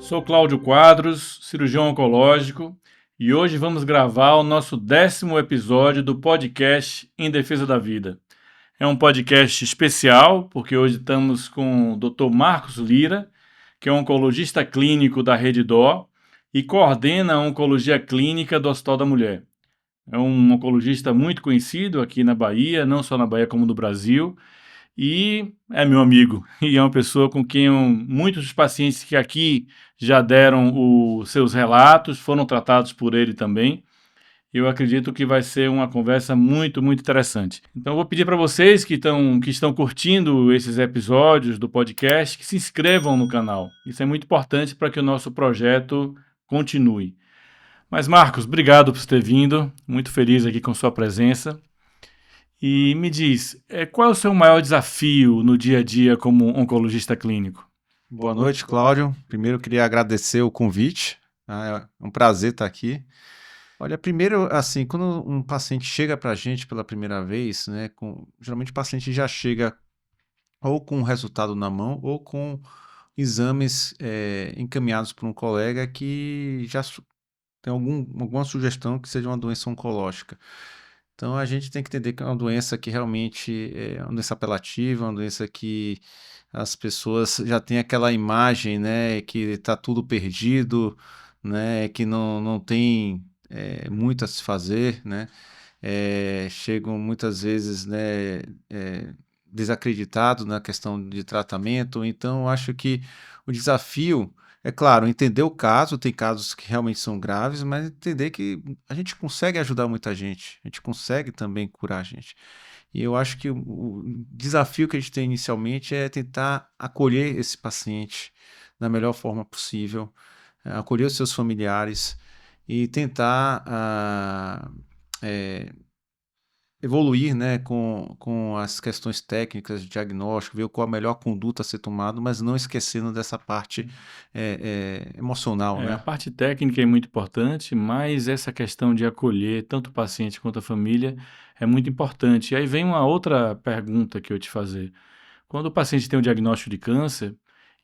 Sou Cláudio Quadros, cirurgião oncológico, e hoje vamos gravar o nosso 10º episódio do podcast Em Defesa da Vida. É um podcast especial, porque hoje estamos com o Dr. Marcos Lira, que é oncologista clínico da Rede Dó e coordena a oncologia clínica do Hospital da Mulher. É um oncologista muito conhecido aqui na Bahia, não só na Bahia como no Brasil, e é meu amigo, e é uma pessoa com quem muitos dos pacientes que aqui já deram os seus relatos foram tratados por ele também. Eu acredito que vai ser uma conversa muito, muito interessante. Então, eu vou pedir para vocês que estão curtindo esses episódios do podcast que se inscrevam no canal. Isso é muito importante para que o nosso projeto continue. Mas, Marcos, obrigado por ter vindo. Muito feliz aqui com sua presença. E me diz, qual é o seu maior desafio no dia a dia como oncologista clínico? Boa noite, Cláudio. Primeiro, eu queria agradecer o convite. É um prazer estar aqui. Olha, primeiro, assim, quando um paciente chega para a gente pela primeira vez, né, geralmente o paciente já chega ou com o resultado na mão ou com exames encaminhados por um colega que já tem alguma sugestão que seja uma doença oncológica. Então, a gente tem que entender que é uma doença que realmente é uma doença apelativa, uma doença que as pessoas já têm aquela imagem, né, que está tudo perdido, né, que não tem muito a se fazer, né, chegam muitas vezes, né, desacreditados na questão de tratamento. Então, eu acho que o desafio é, claro, entender o caso, tem casos que realmente são graves, mas entender que a gente consegue ajudar muita gente, a gente consegue também curar a gente. E eu acho que o desafio que a gente tem inicialmente é tentar acolher esse paciente da melhor forma possível, acolher os seus familiares e tentar evoluir, né, com as questões técnicas de diagnóstico, ver qual a melhor conduta a ser tomada, mas não esquecendo dessa parte emocional, A né? parte técnica é muito importante, mas essa questão de acolher tanto o paciente quanto a família é muito importante. E aí vem uma outra pergunta que eu te fazer. Quando o paciente tem um diagnóstico de câncer,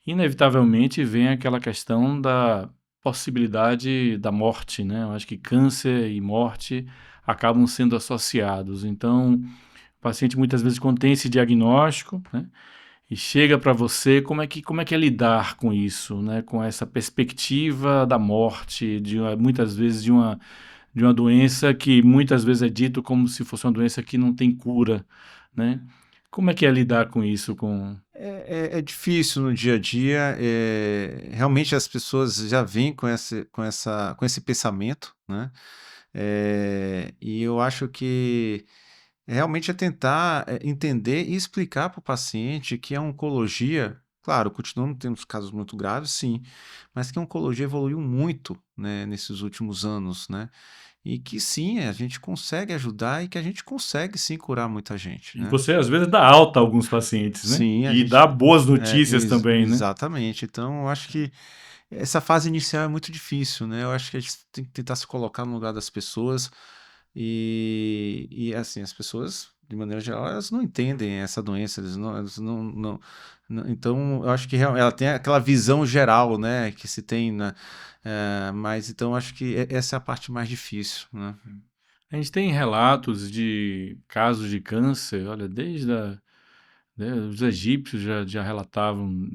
inevitavelmente vem aquela questão da possibilidade da morte, né? Eu acho que câncer e morte acabam sendo associados. Então, o paciente muitas vezes quando tem esse diagnóstico, né, e chega para você, como é que é lidar com isso, né? Com essa perspectiva da morte, muitas vezes de uma doença que muitas vezes é dito como se fosse uma doença que não tem cura, né? Como é que é lidar com isso? É difícil no dia a dia, realmente as pessoas já vêm com esse pensamento, né? E eu acho que realmente é tentar entender e explicar para o paciente que a oncologia, claro, continuamos tendo casos muito graves, sim, mas que a oncologia evoluiu muito, né, nesses últimos anos, né? E que sim, a gente consegue ajudar e que a gente consegue sim curar muita gente, E né? você às vezes dá alta a alguns pacientes, né? Sim, a E dá gente. boas notícias também, né? Exatamente. Então, eu acho que essa fase inicial é muito difícil, né? Eu acho que a gente tem que tentar se colocar no lugar das pessoas e assim, as pessoas, de maneira geral, elas não entendem essa doença, então, eu acho que ela tem aquela visão geral, né, que se tem, mas então eu acho que essa é a parte mais difícil, né? A gente tem relatos de casos de câncer, olha, né, os egípcios já relatavam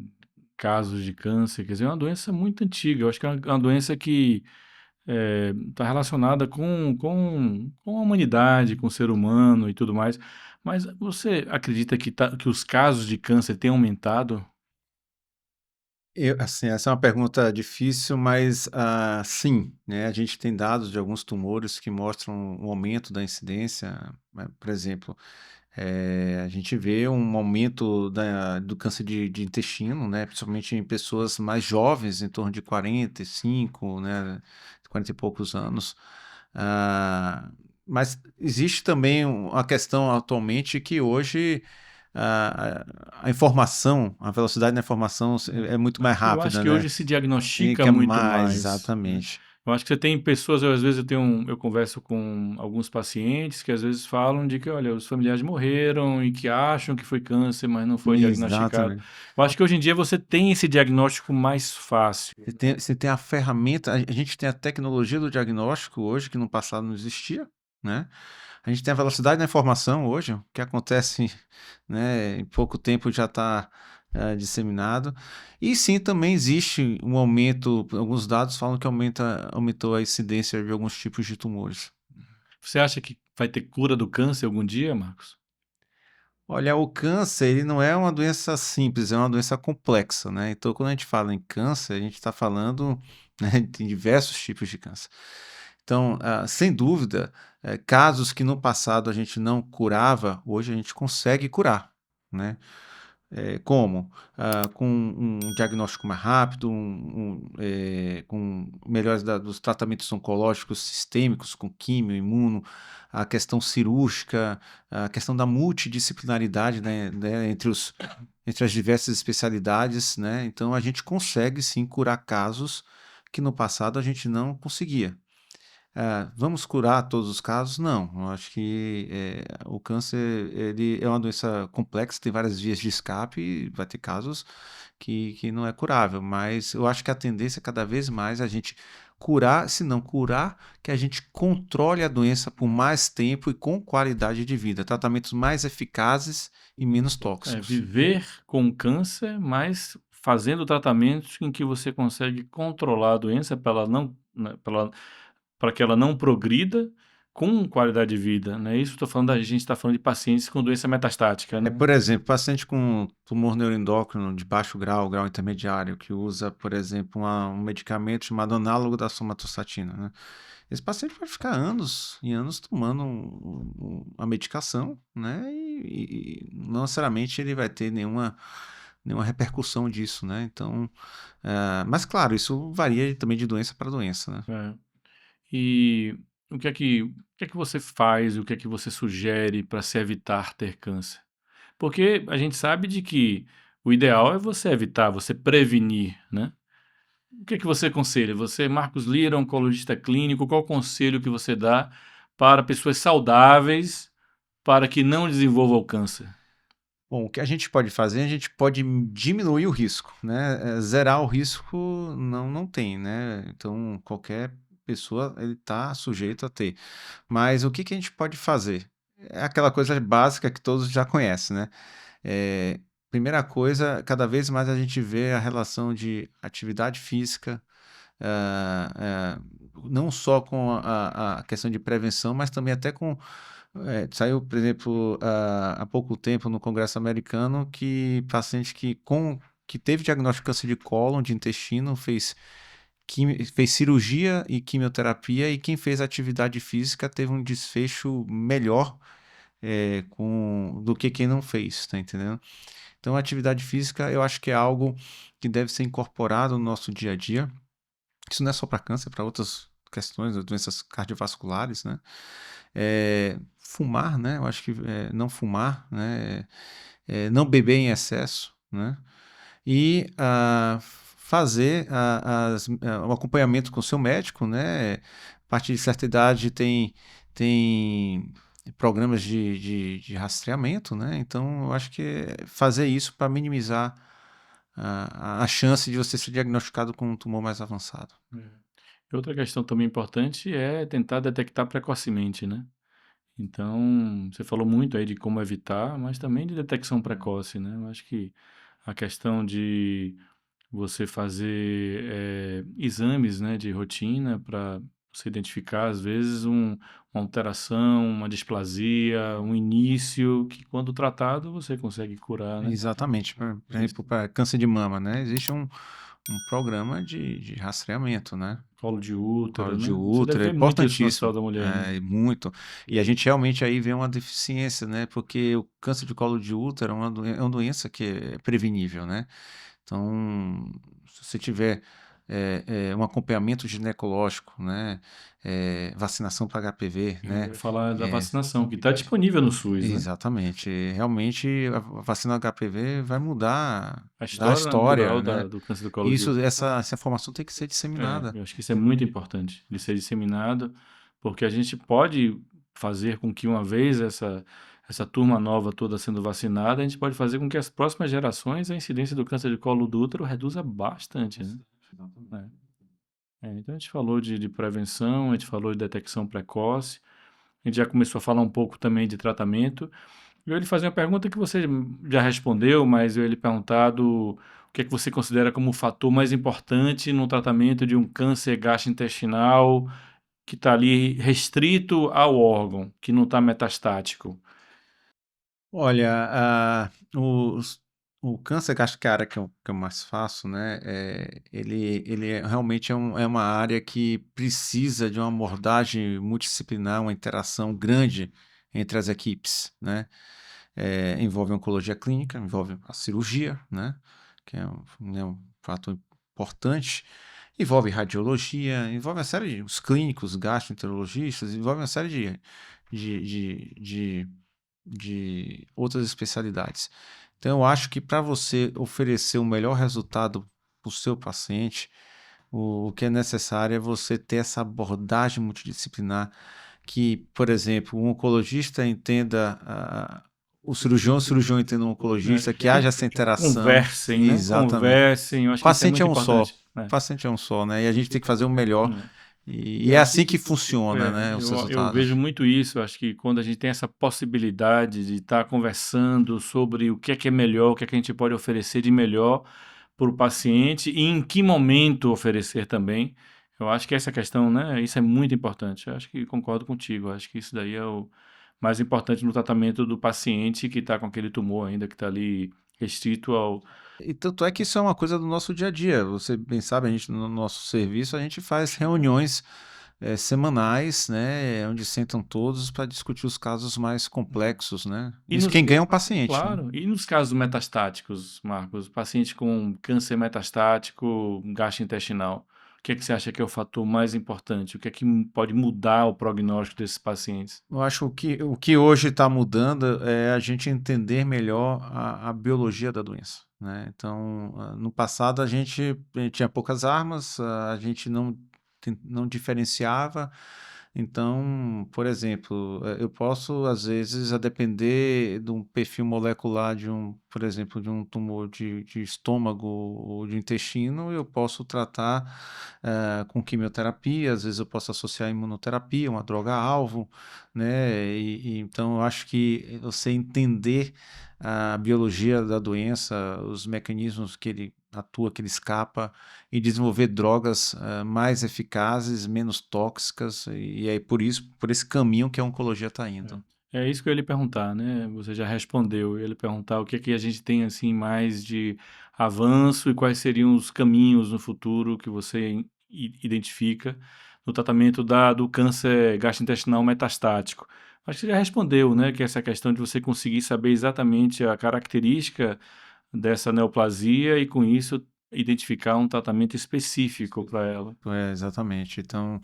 casos de câncer, quer dizer, é uma doença muito antiga. Eu acho que é uma doença que está relacionada com a humanidade, com o ser humano e tudo mais. Mas você acredita que os casos de câncer têm aumentado? Assim, essa é uma pergunta difícil, mas sim, né? A gente tem dados de alguns tumores que mostram um aumento da incidência, né? Por exemplo, a gente vê um aumento do câncer de intestino, né? Principalmente em pessoas mais jovens, em torno de 45, né? 40 e poucos anos. Ah, mas existe também uma questão atualmente que hoje a informação, a velocidade da informação é muito mais Eu acho rápida, que né? hoje se E diagnostica que é muito mais, mais, né? exatamente. Eu acho que você tem pessoas, às vezes eu converso com alguns pacientes que às vezes falam de que, olha, os familiares morreram e que acham que foi câncer, mas não foi diagnosticado. Exatamente. Eu acho que hoje em dia você tem esse diagnóstico mais fácil. Você tem a ferramenta, a gente tem a tecnologia do diagnóstico hoje, que no passado não existia, né? A gente tem a velocidade da informação hoje, o que acontece, né, em pouco tempo já está disseminado. E sim, também existe um aumento, alguns dados falam que aumentou a incidência de alguns tipos de tumores. Você acha que vai ter cura do câncer algum dia, Marcos? Olha, o câncer, ele não é uma doença simples, é uma doença complexa, né? Então, quando a gente fala em câncer, a gente está falando, né, de diversos tipos de câncer. Então, sem dúvida, casos que no passado a gente não curava, hoje a gente consegue curar, né? Como? Com um diagnóstico mais rápido, com melhores dos tratamentos oncológicos sistêmicos, com químio, imuno, a questão cirúrgica, a questão da multidisciplinaridade, né, entre as diversas especialidades, né? Então, a gente consegue sim curar casos que no passado a gente não conseguia. Vamos curar todos os casos? Não. Eu acho que o câncer ele é uma doença complexa, tem várias vias de escape e vai ter casos que não é curável. Mas eu acho que a tendência é cada vez mais a gente curar, se não curar, que a gente controle a doença por mais tempo e com qualidade de vida. Tratamentos mais eficazes e menos É tóxicos. viver com câncer, mas fazendo tratamentos em que você consegue controlar a doença para ela não, né, para que ela não progrida com qualidade de vida, né? Isso estou falando, a gente está falando de pacientes com doença metastática, né? Por exemplo, paciente com tumor neuroendócrino de baixo grau, grau intermediário, que usa, por exemplo, um medicamento chamado análogo da somatostatina, né? Esse paciente pode ficar anos e anos tomando a medicação, né? E não necessariamente ele vai ter nenhuma repercussão disso, né? Então, mas claro, isso varia também de doença para doença, né? É. E o que é que você faz, o que é que você sugere para se evitar ter câncer? Porque a gente sabe de que o ideal é você evitar, você prevenir, né? O que é que você aconselha? Você, Marcos Lira, oncologista clínico, qual o conselho que você dá para pessoas saudáveis para que não desenvolvam o câncer? Bom, o que a gente pode fazer, a gente pode diminuir o risco, né? Zerar o risco não tem, né? Então, qualquer pessoa ele está sujeito a ter. Mas o que a gente pode fazer? É aquela coisa básica que todos já conhecem, né? Primeira coisa, cada vez mais a gente vê a relação de atividade física, ah, ah, não só com a questão de prevenção, mas também até com saiu, por exemplo, há pouco tempo no Congresso Americano que paciente que teve diagnóstico de câncer de cólon, de intestino, fez cirurgia e quimioterapia, e quem fez atividade física teve um desfecho melhor do que quem não fez, tá entendendo? Então, a atividade física eu acho que é algo que deve ser incorporado no nosso dia a dia. Isso não é só para câncer, é para outras questões, doenças cardiovasculares, né? Fumar, né? Eu acho que não fumar, né? Não beber em excesso, né? E fazer um acompanhamento com o seu médico, né? A partir de certa idade tem programas de rastreamento, né? Então, eu acho que fazer isso para minimizar a chance de você ser diagnosticado com um tumor mais avançado. E outra questão também importante é tentar detectar precocemente, né? Então, você falou muito aí de como evitar, mas também de detecção precoce, né? Eu acho que a questão de você fazer exames, né, de rotina para você identificar, às vezes, uma alteração, uma displasia, um início, que quando tratado você consegue curar, né? Exatamente. Por exemplo, para câncer de mama, né? Existe um programa de rastreamento, né? Colo de Colo útero, de né? Você deve útero é ver muito isso no importantíssimo, Hospital da Mulher, né? muito. E a gente realmente aí vê uma deficiência, né? Porque o câncer de colo de útero é uma doença que é prevenível, né? Então, se você tiver um acompanhamento ginecológico, né? Vacinação para HPV, Eu né? ia falar da vacinação, que está disponível no SUS, né? Exatamente. Realmente a vacina HPV vai mudar A a história história, natural né? do câncer do colo de Isso, útero. essa informação tem que ser disseminada. Eu acho que isso é muito importante de ser disseminado, porque a gente pode fazer com que uma vez essa turma nova toda sendo vacinada, a gente pode fazer com que as próximas gerações a incidência do câncer de colo do útero reduza bastante, né? Então a gente falou de prevenção, a gente falou de detecção precoce, a gente já começou a falar um pouco também de tratamento. Eu ia lhe fazer uma pergunta que você já respondeu, mas eu ia lhe perguntado o que é que você considera como o fator mais importante no tratamento de um câncer gastrointestinal que está ali restrito ao órgão, que não está metastático. Olha, o câncer gástrico, que é a área que eu mais faço, né? Realmente é uma área que precisa de uma abordagem multidisciplinar, uma interação grande entre as equipes, né? Envolve oncologia clínica, envolve a cirurgia, né? Que é um fator importante. Envolve radiologia, envolve uma série de os clínicos, gastroenterologistas, envolve uma série de, de, de de outras especialidades. Então, eu acho que para você oferecer o melhor resultado para o seu paciente, o que é necessário é você ter essa abordagem multidisciplinar, que, por exemplo, o oncologista entenda o cirurgião entenda o oncologista, que haja essa interação. Conversem, né? Exatamente. Conversem, eu O acho que isso é paciente é muito um só. importante. O paciente é um só, né? E a gente tem que fazer o melhor. É. E é assim que funciona, né? Os Eu vejo resultados. muito isso. Eu acho que quando a gente tem essa possibilidade de estar conversando sobre o que é melhor, o que é que a gente pode oferecer de melhor para o paciente e em que momento oferecer também, eu acho que essa questão, né? Isso é muito importante. Eu acho que concordo contigo. Eu acho que isso daí é o mais importante no tratamento do paciente que está com aquele tumor ainda, que está ali restrito ao. E tanto é que isso é uma coisa do nosso dia a dia. Você bem sabe, a gente no nosso serviço a gente faz reuniões semanais, né, onde sentam todos para discutir os casos mais complexos, né? E Isso nos, quem ganha é o paciente, né? claro, e nos casos metastáticos, Marcos, paciente com câncer metastático gastrointestinal, o que é que você acha que é o fator mais importante? O que é que pode mudar o prognóstico desses pacientes? Eu acho que o que hoje está mudando é a gente entender melhor a biologia da doença, né? Então, no passado a gente tinha poucas armas, a gente não diferenciava. Então, por exemplo, eu posso, às vezes, a depender de um perfil molecular por exemplo, de um tumor de estômago ou de intestino, eu posso tratar com quimioterapia, às vezes eu posso associar a imunoterapia, uma droga-alvo, né? Então, eu acho que você entender a biologia da doença, os mecanismos que ele atua, que ele escapa, e desenvolver drogas mais eficazes, menos tóxicas, e aí por esse caminho que a oncologia está indo. É isso que eu ia lhe perguntar, né? Você já respondeu. Eu ia lhe perguntar o que é que a gente tem assim mais de avanço e quais seriam os caminhos no futuro que você identifica no tratamento do câncer gastrointestinal metastático. Acho que você já respondeu, né? Que essa questão de você conseguir saber exatamente a característica dessa neoplasia e com isso identificar um tratamento específico para ela. Exatamente. Então,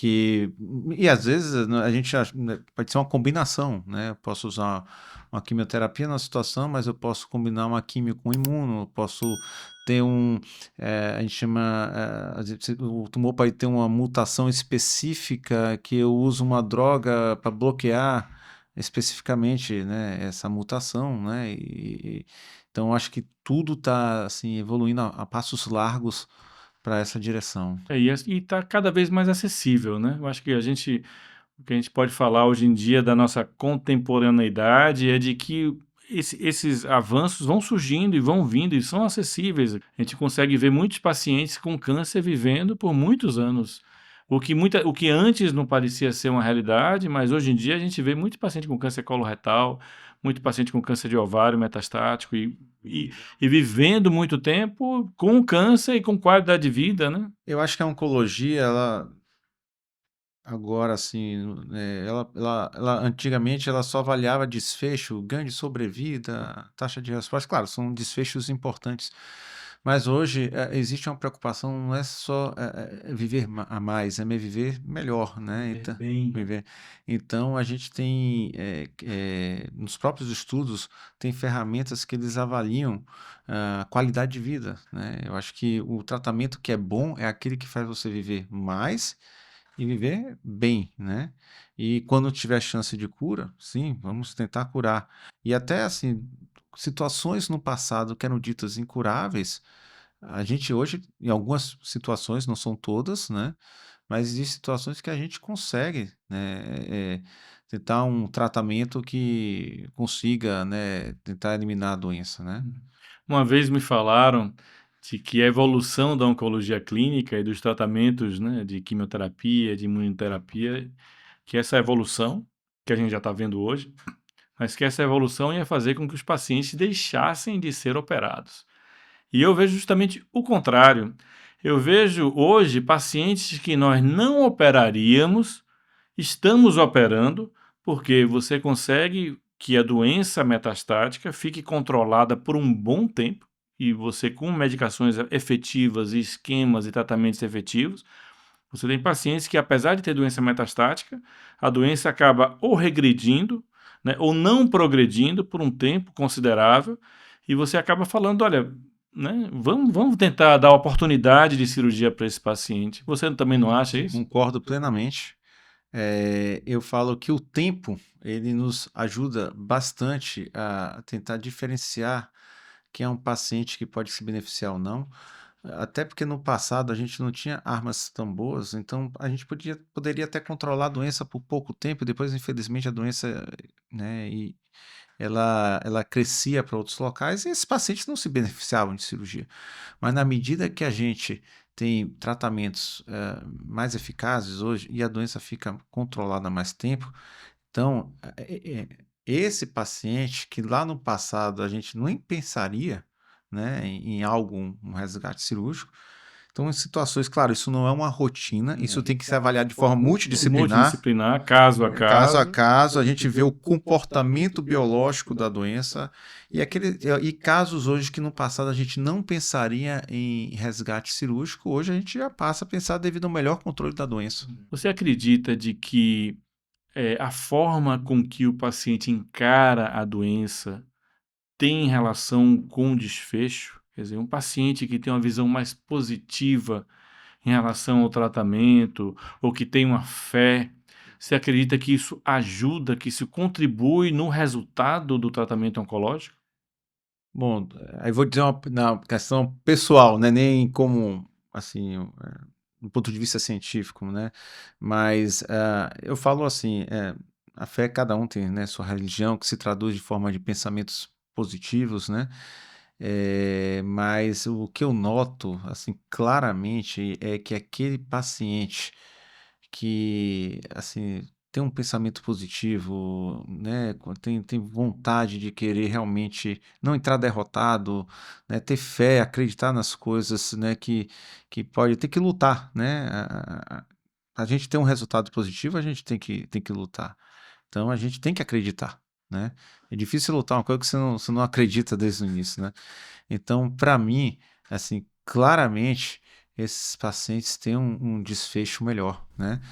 e às vezes né, a gente né, pode ser uma combinação, né? Eu posso usar uma quimioterapia na situação, mas eu posso combinar uma quimio com imuno, eu posso ter a gente chama, às vezes o tumor pode ter uma mutação específica que eu uso uma droga para bloquear especificamente, né, essa mutação, né? Então, acho que tudo está assim evoluindo a passos largos para essa direção. E está cada vez mais acessível, né? Eu acho que o que a gente pode falar hoje em dia da nossa contemporaneidade é de que esses avanços vão surgindo e vão vindo e são acessíveis. A gente consegue ver muitos pacientes com câncer vivendo por muitos anos. O que antes não parecia ser uma realidade, mas hoje em dia a gente vê muito paciente com câncer coloretal, muito paciente com câncer de ovário metastático e vivendo muito tempo com câncer e com qualidade de vida, né? Eu acho que a oncologia, ela agora assim, ela antigamente ela só avaliava desfecho, ganho de sobrevida, taxa de resposta. Claro, são desfechos importantes, Mas hoje existe uma preocupação, não é só viver a mais, é viver melhor, né? Viver bem. Viver. Então a gente tem, nos próprios estudos, tem ferramentas que eles avaliam a qualidade de vida, né? Eu acho que o tratamento que é bom é aquele que faz você viver mais e viver bem, né? E quando tiver chance de cura, sim, vamos tentar curar. E até assim, situações no passado que eram ditas incuráveis, a gente hoje, em algumas situações, não são todas, né? Mas existem situações que a gente consegue, né? Tentar um tratamento que consiga, né? Tentar eliminar a doença, né? Uma vez me falaram de que a evolução da oncologia clínica e dos tratamentos, né, de quimioterapia, de imunoterapia, que essa evolução, que a gente já está vendo hoje, mas que essa evolução ia fazer com que os pacientes deixassem de ser operados. E eu vejo justamente o contrário. Eu vejo hoje pacientes que nós não operaríamos, estamos operando, porque você consegue que a doença metastática fique controlada por um bom tempo, e você, com medicações efetivas, esquemas e tratamentos efetivos, você tem pacientes que, apesar de ter doença metastática, a doença acaba ou regredindo, né, ou não progredindo por um tempo considerável, e você acaba falando, olha, né, vamos tentar dar oportunidade de cirurgia para esse paciente. Você também não acha isso? Concordo plenamente. Eu falo que o tempo ele nos ajuda bastante a tentar diferenciar quem é um paciente que pode se beneficiar ou não. Até porque no passado a gente não tinha armas tão boas, então a gente poderia até controlar a doença por pouco tempo, depois, infelizmente, a doença, né, ela crescia para outros locais e esses pacientes não se beneficiavam de cirurgia. Mas na medida que a gente tem tratamentos mais eficazes hoje e a doença fica controlada há mais tempo, então esse paciente que lá no passado a gente nem pensaria, né, em algo, um resgate cirúrgico. Então, em situações, claro, isso não é uma rotina, isso tem que ser avaliado de forma multidisciplinar. Multidisciplinar, caso a Caso a caso. caso, a gente vê o comportamento biológico da doença e casos hoje que no passado a gente não pensaria em resgate cirúrgico, hoje a gente já passa a pensar devido ao melhor controle da doença. Você acredita de que a forma com que o paciente encara a doença tem relação com o desfecho? Quer dizer, um paciente que tem uma visão mais positiva em relação ao tratamento, ou que tem uma fé, você acredita que isso ajuda, que isso contribui no resultado do tratamento oncológico? Bom, aí vou dizer na questão pessoal, né, nem como, assim, do ponto de vista científico, né, mas eu falo assim, a fé cada um tem, né, sua religião que se traduz de forma de pensamentos positivos, né, mas o que eu noto, assim, claramente é que aquele paciente que, assim, tem um pensamento positivo, né, tem vontade de querer realmente não entrar derrotado, né, ter fé, acreditar nas coisas, né, que pode ter que lutar, né, a gente tem um resultado positivo, a gente tem que lutar. Então a gente tem que acreditar, né. É difícil lutar uma coisa que você não acredita desde o início, né. Então, para mim, assim, claramente, esses pacientes têm um desfecho melhor, né?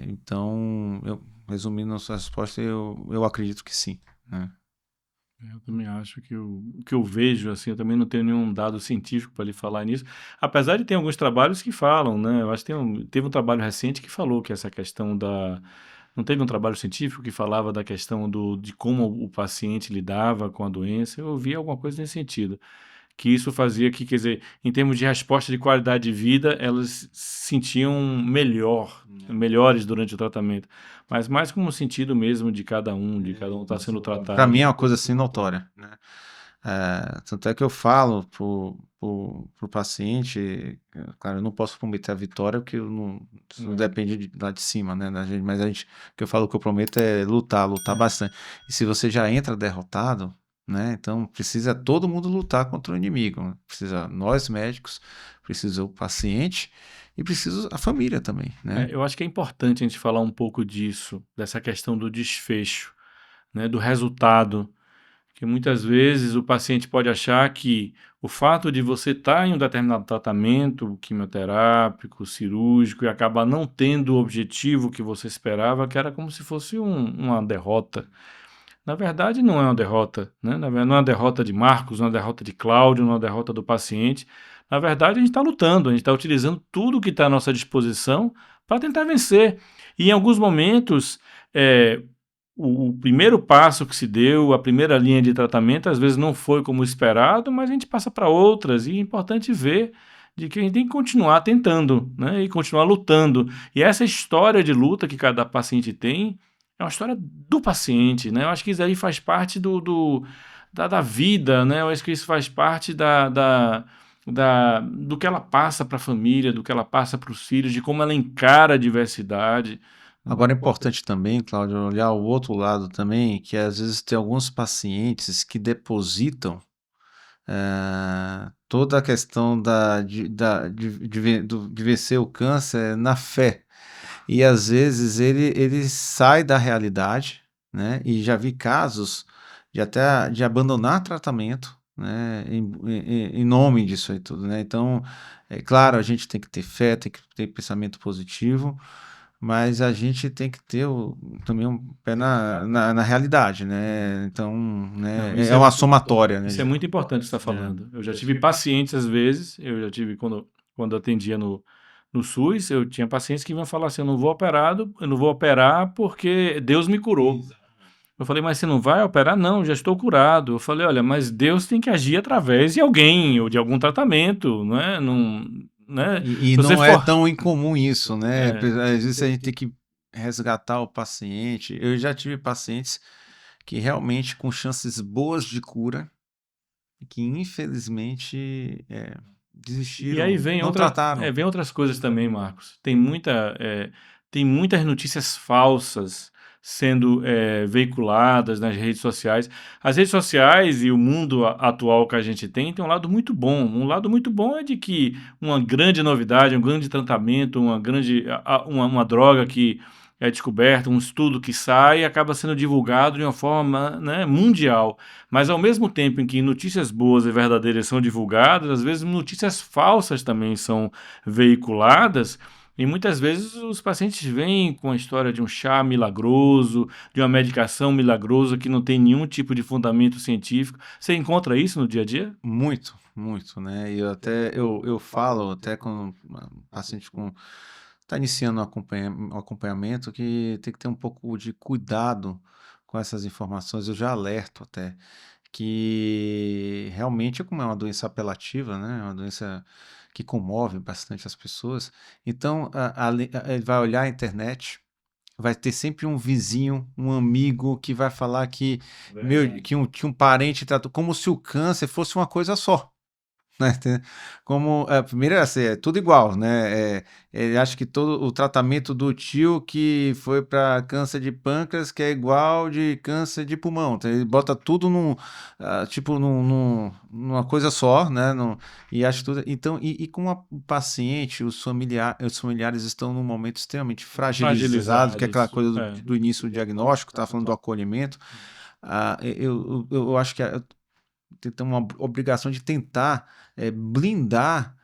Então, resumindo a sua resposta, eu acredito que sim, né? Eu também acho que o que eu vejo, assim, eu também não tenho nenhum dado científico para lhe falar nisso, apesar de ter alguns trabalhos que falam, né? Eu acho que teve um trabalho recente que falou que essa questão da. Não teve um trabalho científico que falava da questão de como o paciente lidava com a doença? Eu ouvi alguma coisa nesse sentido, que isso fazia que, quer dizer, em termos de resposta de qualidade de vida, elas se sentiam melhores durante o tratamento, mas mais como um sentido mesmo de cada um estar sendo Para tratado. mim é uma coisa assim notória, né? Tanto é que eu falo pro paciente, claro, eu não posso prometer a vitória, porque isso não depende lá de cima, né, da gente, mas o que eu falo que eu prometo é lutar bastante. E se você já entra derrotado, né, então precisa todo mundo lutar contra o inimigo, né? Precisa nós médicos, precisa o paciente e precisa a família também, né? Eu acho que é importante a gente falar um pouco disso, dessa questão do desfecho, né, do resultado, Porque muitas vezes o paciente pode achar que o fato de você estar em um determinado tratamento quimioterápico, cirúrgico, e acabar não tendo o objetivo que você esperava, que era como se fosse uma derrota. Na verdade, não é uma derrota, né? Na verdade, não é uma derrota de Marcos, não é uma derrota de Cláudio, não é uma derrota do paciente. Na verdade, a gente está lutando, a gente está utilizando tudo que está à nossa disposição para tentar vencer. E em alguns momentos, é, o primeiro passo que se deu, a primeira linha de tratamento, às vezes não foi como esperado, mas a gente passa para outras. E é importante ver de que a gente tem que continuar tentando, né? E continuar lutando. E essa história de luta que cada paciente tem é uma história do paciente, né? Eu acho que isso aí faz parte da vida, né? Eu acho que isso faz parte do que ela passa para a família, do que ela passa para os filhos, de como ela encara a diversidade. Agora é importante também, Cláudio, olhar o outro lado também, que às vezes tem alguns pacientes que depositam toda a questão de vencer o câncer na fé. E às vezes ele sai da realidade, né? E já vi casos de até de abandonar tratamento, né? Em nome disso aí tudo, né? Então, é claro, a gente tem que ter fé, tem que ter pensamento positivo, mas a gente tem que ter também um pé na realidade, né? Então, Não, né? É uma somatória, né? isso é muito importante que você está falando. Eu já tive pacientes, às vezes, eu já tive quando atendia no SUS, eu tinha pacientes que iam falar assim, eu não vou operar porque Deus me curou. Eu falei, mas você não vai operar? Não, já estou curado. Eu falei, olha, mas Deus tem que agir através de alguém ou de algum tratamento, não é? Não, né? E Se você não é for... tão incomum isso, né? É, Às vezes a gente tem que resgatar o paciente. Eu já tive pacientes que realmente com chances boas de cura, que infelizmente e aí desistiram, não trataram. vem outras coisas também, Marcos. Tem muitas notícias falsas sendo veiculadas nas redes sociais. As redes sociais e o mundo atual que a gente tem um lado muito bom. Um lado muito bom é de que uma grande novidade, um grande tratamento, uma droga que é descoberta, um estudo que sai, acaba sendo divulgado de uma forma, né, mundial. Mas ao mesmo tempo em que notícias boas e verdadeiras são divulgadas, às vezes notícias falsas também são veiculadas. E muitas vezes os pacientes vêm com a história de um chá milagroso, de uma medicação milagrosa que não tem nenhum tipo de fundamento científico. Você encontra isso no dia a dia? Muito, muito, né? E eu falo até com um paciente com está iniciando um acompanhamento que tem que ter um pouco de cuidado com essas informações. Eu já alerto até que realmente, como é uma doença apelativa, né? É uma doença que comove bastante as pessoas. Então, ele vai olhar a internet, vai ter sempre um vizinho, um amigo que vai falar que um parente tratou como se o câncer fosse uma coisa só. Né? Como primeiro assim, é tudo igual, né? Ele acha que todo o tratamento do tio que foi para câncer de pâncreas que é igual de câncer de pulmão. Então, ele bota tudo tipo numa coisa só, né? E acha tudo. Então, e com o paciente, os familiares estão num momento extremamente fragilizado, que é aquela Fragilizados. coisa do, É. do início do diagnóstico, tá falando do acolhimento. Eu acho que tem uma obrigação de tentar blindar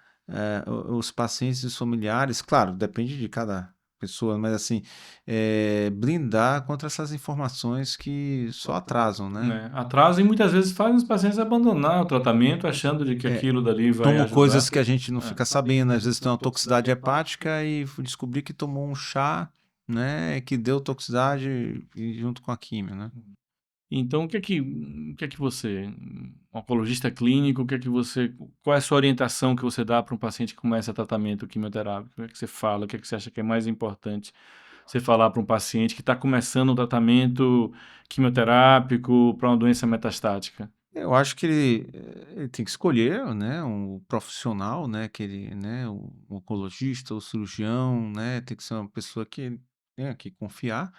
os pacientes e os familiares. Claro, depende de cada pessoa, mas assim, blindar contra essas informações que só atrasam, né? Né? Atrasa e muitas vezes fazem os pacientes abandonar o tratamento achando de que aquilo dali vai Tomam ajudar. coisas que a gente não fica sabendo, às vezes tem uma toxicidade hepática e descobrir que tomou um chá, né, que deu toxicidade junto com a químio, né? Então, o que é que você, um oncologista clínico, qual é a sua orientação que você dá para um paciente que começa tratamento quimioterápico? O que é que você fala? O que é que você acha que é mais importante você falar para um paciente que está começando um tratamento quimioterápico para uma doença metastática? Eu acho que ele tem que escolher, né, um profissional, né, né, o oncologista, o cirurgião, né, tem que ser uma pessoa que, né, que confiar.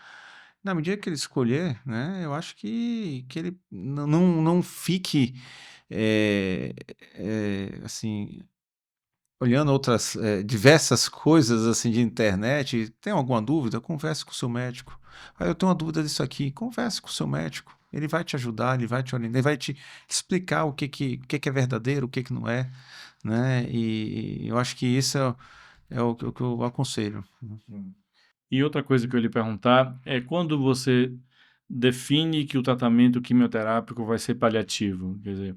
Na medida que ele escolher, né, eu acho que ele não fique, assim, olhando outras, diversas coisas assim de internet. Tem alguma dúvida? Converse com o seu médico. Ah, eu tenho uma dúvida disso aqui. Converse com o seu médico. Ele vai te ajudar, ele vai te orientar, ele vai te explicar o que é verdadeiro, o que não é, né? E eu acho que isso é o que eu aconselho. E outra coisa que eu ia lhe perguntar é quando você define que o tratamento quimioterápico vai ser paliativo, quer dizer,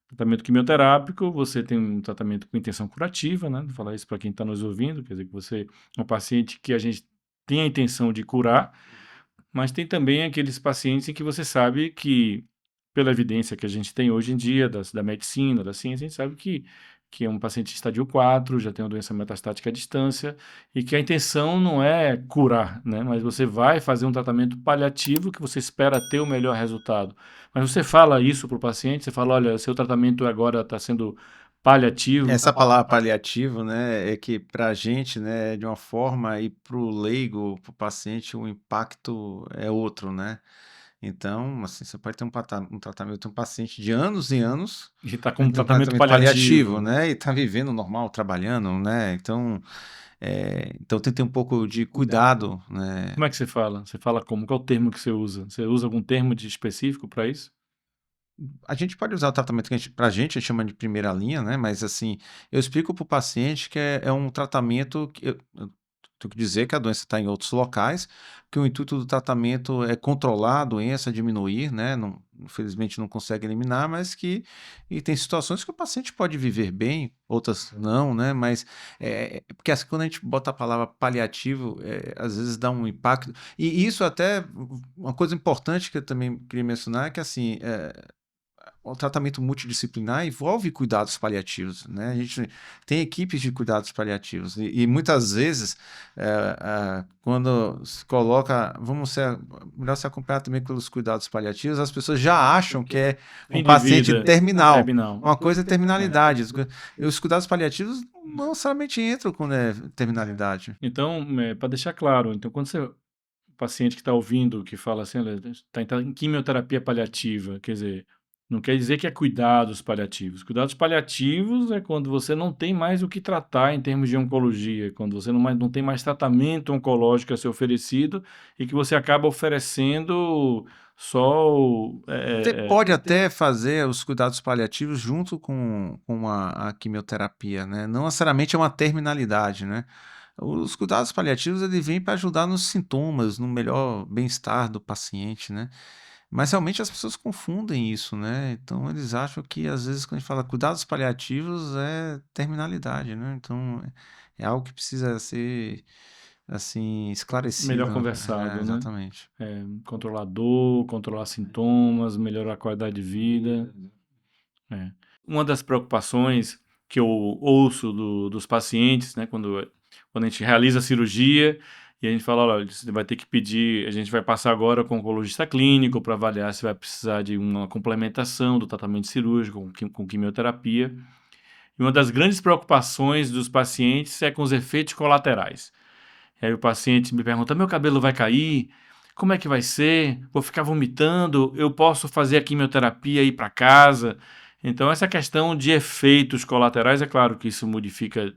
tratamento quimioterápico, você tem um tratamento com intenção curativa, né? Vou falar isso para quem está nos ouvindo, quer dizer, que você é um paciente que a gente tem a intenção de curar, mas tem também aqueles pacientes em que você sabe que, pela evidência que a gente tem hoje em dia, da medicina, da ciência, a gente sabe que é um paciente de estádio 4, já tem uma doença metastática à distância, e que a intenção não é curar, né? Mas você vai fazer um tratamento paliativo que você espera ter o melhor resultado. Mas você fala isso para o paciente, você fala, olha, seu tratamento agora está sendo paliativo. Essa palavra paliativo, né, é que para a gente, né, de uma forma, e para o leigo, para o paciente, o impacto é outro, né? Então, assim, você pode ter um tratamento, um paciente de anos e anos, E está vai como ter um tratamento tratamento paliativo, paliativo. né? E está vivendo normal, trabalhando, né? Então tem que ter um pouco de cuidado, né? Como é que você fala? Você fala como? Qual o termo que você usa? Você usa algum termo de específico para isso? A gente pode usar o tratamento que pra gente chama de primeira linha, né? Mas assim, eu explico para o paciente que é um tratamento que eu tenho que dizer que a doença está em outros locais, que o intuito do tratamento é controlar a doença, diminuir, né? Não, infelizmente não consegue eliminar, mas que e tem situações que o paciente pode viver bem, outras não, né? Mas porque assim, quando a gente bota a palavra paliativo, às vezes dá um impacto. E isso até uma coisa importante que eu também queria mencionar é que assim o tratamento multidisciplinar envolve cuidados paliativos, né? A gente tem equipes de cuidados paliativos e muitas vezes quando se coloca, melhor se acompanhar também pelos cuidados paliativos, as pessoas já acham que é um Fim de paciente vida, terminal. terminal. Uma coisa é terminalidade. Os cuidados paliativos não necessariamente entram com terminalidade. Então, para deixar claro, então quando o paciente que está ouvindo, que fala assim, está em quimioterapia paliativa, quer dizer, não quer dizer que é cuidados paliativos. Cuidados paliativos é quando você não tem mais o que tratar em termos de oncologia, quando você não tem mais tratamento oncológico a ser oferecido e que você acaba oferecendo só Você pode até fazer os cuidados paliativos junto com a quimioterapia, né? Não necessariamente é uma terminalidade, né? Os cuidados paliativos ele vêm para ajudar nos sintomas, no melhor bem-estar do paciente, né? Mas realmente as pessoas confundem isso, né? Então eles acham que às vezes quando a gente fala cuidados paliativos é terminalidade, né? Então é algo que precisa ser assim melhor esclarecido. conversado, né? Exatamente. Controlar dor, controlar sintomas, melhorar a qualidade de vida. É. Uma das preocupações que eu ouço dos pacientes, né, quando a gente realiza a cirurgia e a gente fala, olha, você vai ter que pedir, a gente vai passar agora com o oncologista clínico para avaliar se vai precisar de uma complementação do tratamento cirúrgico com quimioterapia. E uma das grandes preocupações dos pacientes é com os efeitos colaterais. E aí o paciente me pergunta: meu cabelo vai cair? Como é que vai ser? Vou ficar vomitando? Eu posso fazer a quimioterapia e ir para casa? Então, essa questão de efeitos colaterais, é claro que isso modifica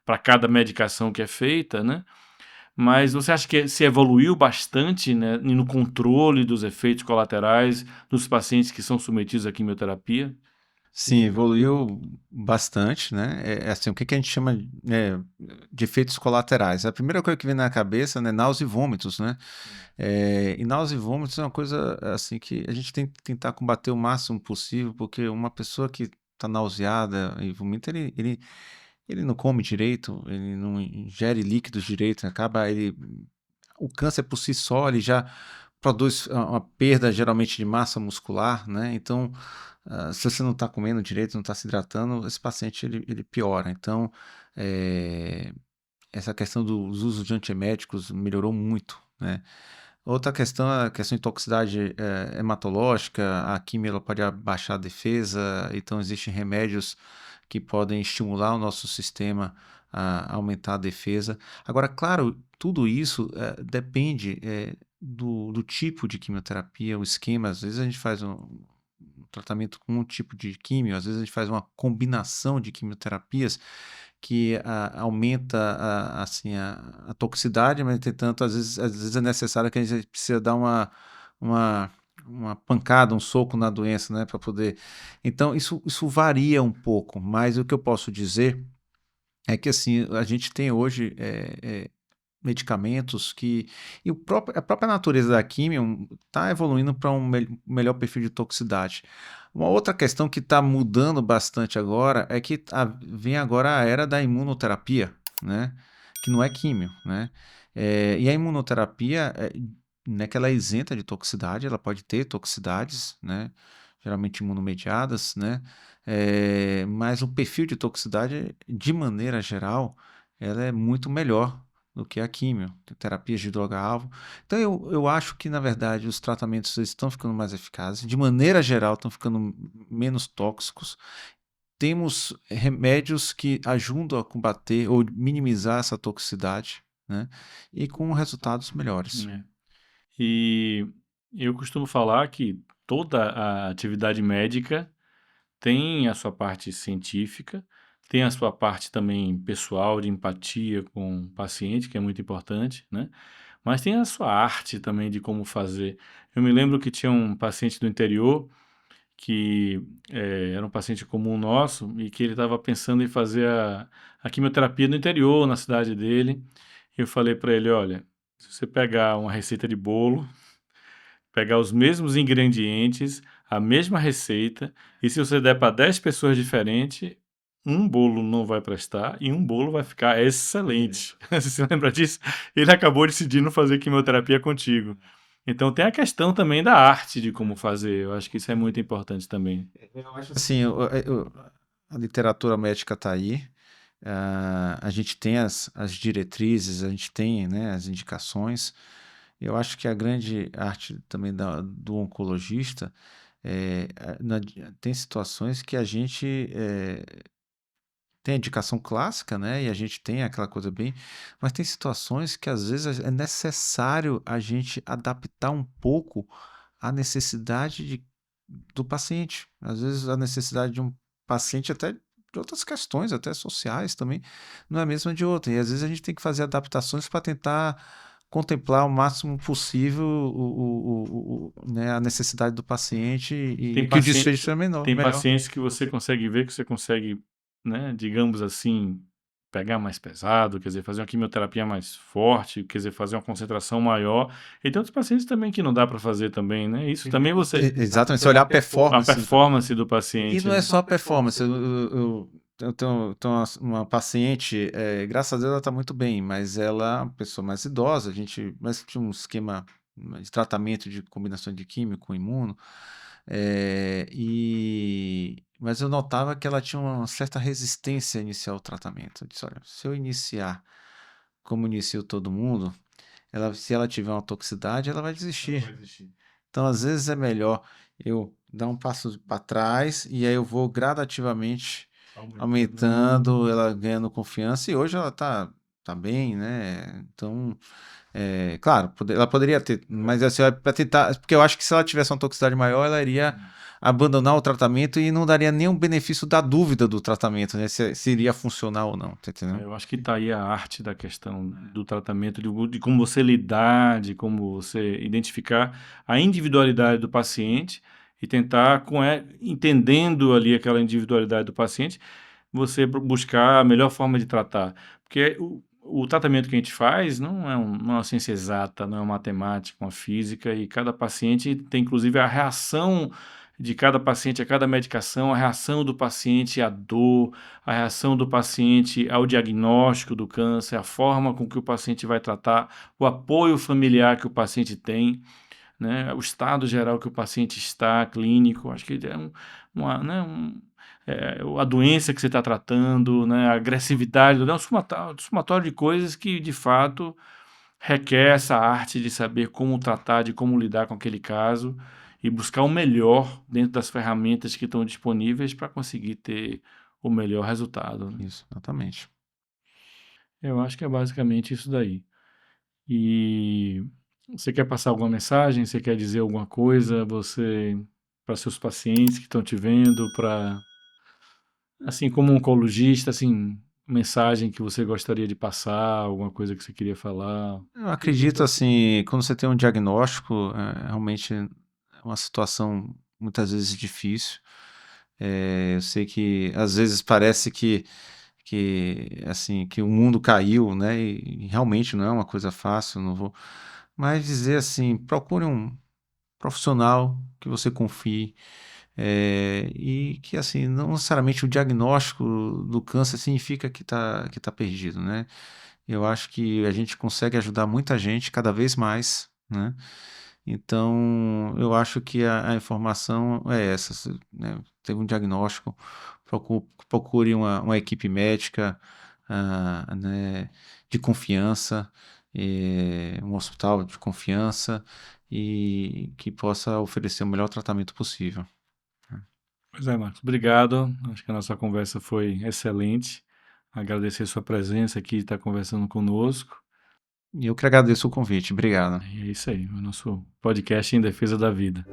para cada medicação que é feita, né? Mas você acha que se evoluiu bastante, né, no controle dos efeitos colaterais dos pacientes que são submetidos à quimioterapia? Sim, evoluiu bastante, né? Assim, o que a gente chama, né, de efeitos colaterais? A primeira coisa que vem na cabeça, né, náusea e vômitos, né? E náusea e vômitos é uma coisa assim que a gente tem que tentar combater o máximo possível, porque uma pessoa que está nauseada e vomita, ele não come direito, ele não ingere líquidos direito, o câncer por si só, ele já produz uma perda geralmente de massa muscular, né? Então, se você não está comendo direito, não está se hidratando, esse paciente ele piora. Então, essa questão dos usos de antieméticos melhorou muito, né? Outra questão é a questão de toxicidade hematológica, a quimio ela pode abaixar a defesa, então existem remédios que podem estimular o nosso sistema a aumentar a defesa. Agora, claro, tudo isso depende do tipo de quimioterapia, o esquema. Às vezes a gente faz um tratamento com um tipo de químio, às vezes a gente faz uma combinação de quimioterapias que aumenta assim, a toxicidade, mas, entretanto, às vezes é necessário que a gente precisa dar uma uma pancada, um soco na doença, né, para poder. Então, isso varia um pouco, mas o que eu posso dizer é que assim, a gente tem hoje medicamentos que. E a própria natureza da químio está evoluindo para um melhor perfil de toxicidade. Uma outra questão que está mudando bastante agora é que vem agora a era da imunoterapia, né? Que não é químio, né? E a imunoterapia, não é que ela é isenta de toxicidade, ela pode ter toxicidades, né? Geralmente imunomediadas, né? Mas o perfil de toxicidade, de maneira geral, ela é muito melhor do que a químio, terapias de droga-alvo. Então eu acho que, na verdade, os tratamentos estão ficando mais eficazes, de maneira geral, estão ficando menos tóxicos. Temos remédios que ajudam a combater ou minimizar essa toxicidade, né? E com resultados melhores. É. E eu costumo falar que toda a atividade médica tem a sua parte científica, tem a sua parte também pessoal, de empatia com o paciente, que é muito importante, né? Mas tem a sua arte também de como fazer. Eu me lembro que tinha um paciente do interior que era um paciente comum nosso e que ele estava pensando em fazer a quimioterapia no interior, na cidade dele. Eu falei para ele, olha, se você pegar uma receita de bolo, pegar os mesmos ingredientes, a mesma receita, e se você der para 10 pessoas diferentes, um bolo não vai prestar e um bolo vai ficar excelente. Você lembra disso? Ele acabou decidindo fazer quimioterapia contigo. Então tem a questão também da arte de como fazer. Eu acho que isso é muito importante também. Eu acho assim, a literatura médica está aí, a gente tem as diretrizes, a gente tem, né, as indicações. Eu acho que a grande arte também do oncologista tem situações que a gente tem a indicação clássica, né? E a gente tem aquela coisa bem. Mas tem situações que às vezes é necessário a gente adaptar um pouco a necessidade do paciente. Às vezes a necessidade de um paciente, até de outras questões, até sociais também, não é a mesma de outra. E às vezes a gente tem que fazer adaptações para tentar contemplar o máximo possível né, a necessidade do paciente e Tem que o paciente, desfecho é tem melhor. pacientes que você consegue ver que você consegue, né, digamos assim, pegar mais pesado, quer dizer, fazer uma quimioterapia mais forte, quer dizer, fazer uma concentração maior. E tem outros pacientes também que não dá para fazer também, né? Isso também você, Exatamente, se olhar a a performance. performance do E paciente, não é né? só a performance. Eu tenho uma paciente, graças a Deus ela está muito bem, mas ela é uma pessoa mais idosa, mas tinha um esquema de tratamento de combinação de químico com imuno, mas eu notava que ela tinha uma certa resistência a iniciar o tratamento. Eu disse, olha, se eu iniciar como inicio todo mundo, se ela tiver uma toxicidade, ela vai Não desistir. vai existir. Então, às vezes é melhor eu dar um passo para trás e aí eu vou gradativamente aumentando, ela ganhando confiança e hoje ela tá bem, né? Então, claro, ela poderia ter, mas assim, para tentar, porque eu acho que se ela tivesse uma toxicidade maior, ela iria abandonar o tratamento e não daria nenhum benefício da dúvida do tratamento, né? Se iria funcionar ou não, tá entendendo? Eu acho que está aí a arte da questão do tratamento, de como você lidar, de como você identificar a individualidade do paciente e tentar, entendendo ali aquela individualidade do paciente, você buscar a melhor forma de tratar. Porque o tratamento que a gente faz não é uma ciência exata, não é uma matemática, uma física, e cada paciente tem, inclusive, a reação de cada paciente a cada medicação, a reação do paciente à dor, a reação do paciente ao diagnóstico do câncer, a forma com que o paciente vai tratar, o apoio familiar que o paciente tem, né, o estado geral que o paciente está, clínico, acho que é né, a doença que você está tratando, né, a agressividade, é um somatório de coisas que, de fato, requer essa arte de saber como tratar, de como lidar com aquele caso e buscar o melhor dentro das ferramentas que estão disponíveis para conseguir ter o melhor resultado, né? Isso, exatamente. Eu acho que é basicamente isso daí. E você quer passar alguma mensagem? Você quer dizer alguma coisa? Você para seus pacientes que estão te vendo, para assim como um oncologista, assim, mensagem que você gostaria de passar, alguma coisa que você queria falar? Eu acredito assim, quando você tem um diagnóstico, realmente uma situação muitas vezes difícil. Eu sei que às vezes parece que assim que o mundo caiu, né? E realmente não é uma coisa fácil, não vou. Mas dizer assim, procure um profissional que você confie, e que assim não necessariamente o diagnóstico do câncer significa que tá perdido, né? Eu acho que a gente consegue ajudar muita gente cada vez mais, né? Então, eu acho que a informação é essa, né? Teve um diagnóstico, procure uma equipe médica, né, de confiança, um hospital de confiança e que possa oferecer o melhor tratamento possível. Pois é, Marcos, obrigado. Acho que a nossa conversa foi excelente. Agradecer sua presença aqui, estar conversando conosco. E eu que agradeço o convite. Obrigado. E é isso aí, o nosso podcast em defesa da vida.